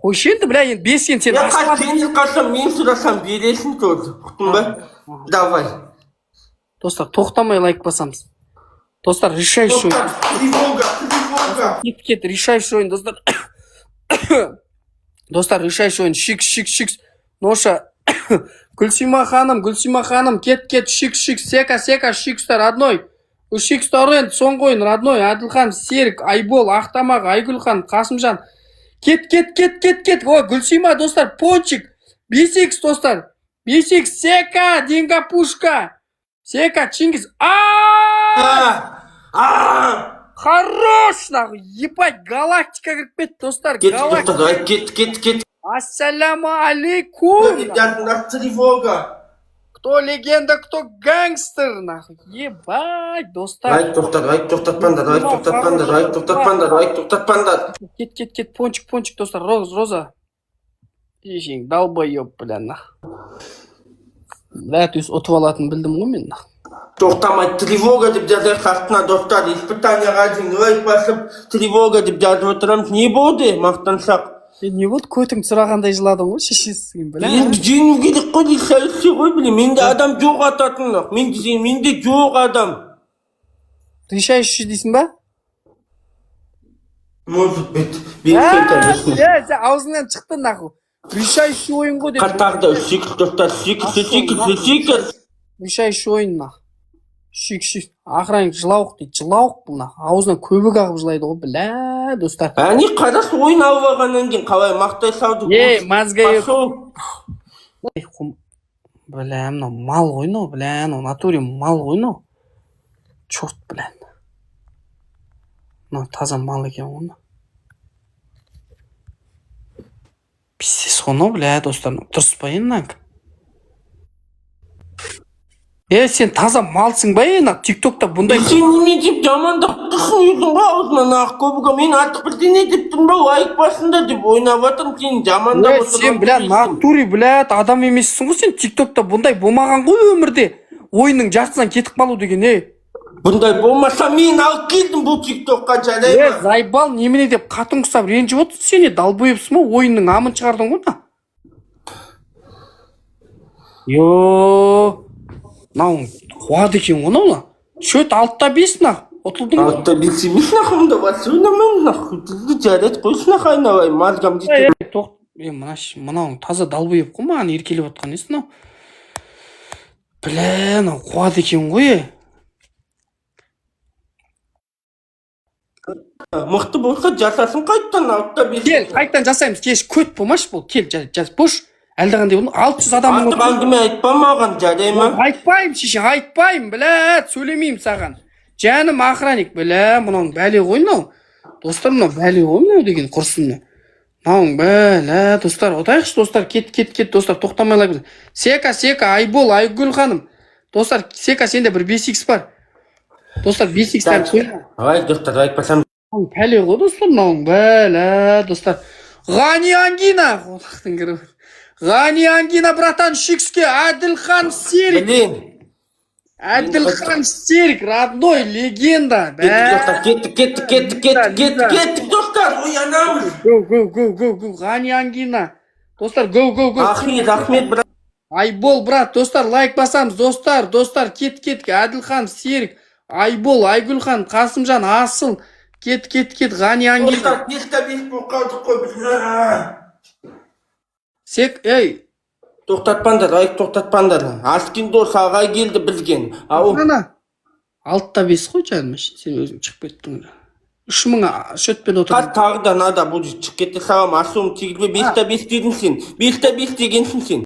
қойшы енді бля енді бескен сен сен қалсам мен сұрасам бересің тоже ұқтың ба? Давай. Достар тоқтамай лайк басамыз. Достар решающий ойын. Тревога. Кет решающий ойын достар. Достар решающий ойын. Шикс. Ноша. Гүлсима ханым, кет, шикс, сека, шикстар, родной. Шикстар ойын, соңғы ойын, родной. Адылхан, Серік, Айбол, Ақтамақ, Айгүлхан, Қасымжан. Кет. Ой, Гүлсима, достар, Пончик. 5x, достар. 5x, Сека, Денга Пушка. Сека, Чингис. Хорош, нахуй. Ебать, галактика кіріп кетті, достар. Кет. Ассаламу алейкум. Тревога. Кто легенда, кто гангстер, нахуй. Ебать, достар. Лайк тоқтатпаңдар. Кет, пончик, достар. Роза. Ешең, долбоёб, бля, нахуй. Бля, то есть ұтып алатын білдім ғой мен, нахуй. Тоқтамай, тревога деп жазай қастына, достар. Испытанияға дейін лайк басып, тревога деп жазып отырамыз. Не болды, мақтансақ? Не болды, көтіңді сұрағандай жыладың ғой, шешесің, бля. Енді жеңу керек қой, сәлісі ғой, біле. Менде адам жоқ ататын. Менде жоқ адам. Решающий дейсің ба? Может быть. Сен аузыңнан шықты, нахуй. Решающий ойын ғой деп. Қатарда шикс, достар, шикс. Решающий ойын, нахуй. Шик. Охранник жылауық дейді. Жылауық бұл, нахуй. Аузынан көбік ағып жылайды ғой, бля, достар. Әне қарас ойын алып алғаннан кейін қалай мақтай сауды. Мазға еп. Бля, мынау мал ғой, мынау, бля, мынау натуре мал ғой, мынау. Чорт, бля. Мынау таза мал екен ғой, мынау. Пиздец ғой, бля, достар. Дұрыс па енді? Сен таза малсың ба енді? Тиктокта бұндай... Сен неме деп жамандықтықсың үйдің ба аузынан ақ көбігі. Мен артық бірдене дептің ба лайк басында деп ойнап атырым. Сен жамандап отырған. Сен, бля, натуре, бля, адам емессің ғой сен. Тиктокта бұндай болмаған ғой өмірде. Ойының жартысынан кетіп қалу деген, Бұндай болмаса мен алып келдім бұл тиктокқа, жарай ма? Зайбал немене деп қатын құсап ренжіп отырсың сен, далбойыпсың ба? Ойынның амын шығардың ғой, Науың қуады екен ғой, наула. Шөт 6-5, нақ. Ұтылдың ғой. 6-5 емес, нақымда басы өнамын, нақ. Үтілді жарет қойсына қайнавай, мазгам дейді. Мынауың таза далбойып қой, маған еркелеп отқан есі, нау. Бля, нау қуады екен ғой, Мықты болса жасасын қайттан, 6-5. Кел, қайттан жасаймыз, кеш, көт болмаш бұл. Кел, жаз, бош. Әлдіғандай болу, 600 адамың отыр. Аңдыме айтпа маған, жарай ма? Айтпайым, шеше, айтпайым, бля, сөйлемеймін саған. Жаным охранник, бля, мұнауың бәле ғой, мынау. Достар, мынау бәле ғой, мынау деген құрсын. Мынауың бәле, достар, отайықшы, достар, кет, достар, тоқтамайлай. Сека, Айбол, Айгүл ханым. Достар, Сека, сенде бір 5x бар. Достар, 5x-тен қойма. Ай, достар, айтпасам. Бәле ғой, достар, мынауың бәле, достар. Ғани Ангина, қонақтың кіріп. Ғани Ангина, братан, шикске, Адылхан Серік. Адылхан Серік, родной, легенда. Кеттік, достар, оянамыз. Go. Ғани Ангина. Достар, go. Рахмет, брат. Айбол, брат, достар, лайк басамыз, достар, кет. Адылхан Серік, Айбол, Айгүлхан, Қасымжан, Асыл. Кет, Ғани Ангина. Достар, 5-5 болып қалдық қой. Сек, Тоқтатпаңдар, лайк тоқтатпаңдар. Аскиндо сағай келді бізген. 6-5 қой жаным, сен өзің шығып кеттің. 3000 шөтпен отырдың. Тағы да нада бұл шығып кетті сағам. Асуым тегілбе 5-5 дедің сен. 5-5 дегенсің сен.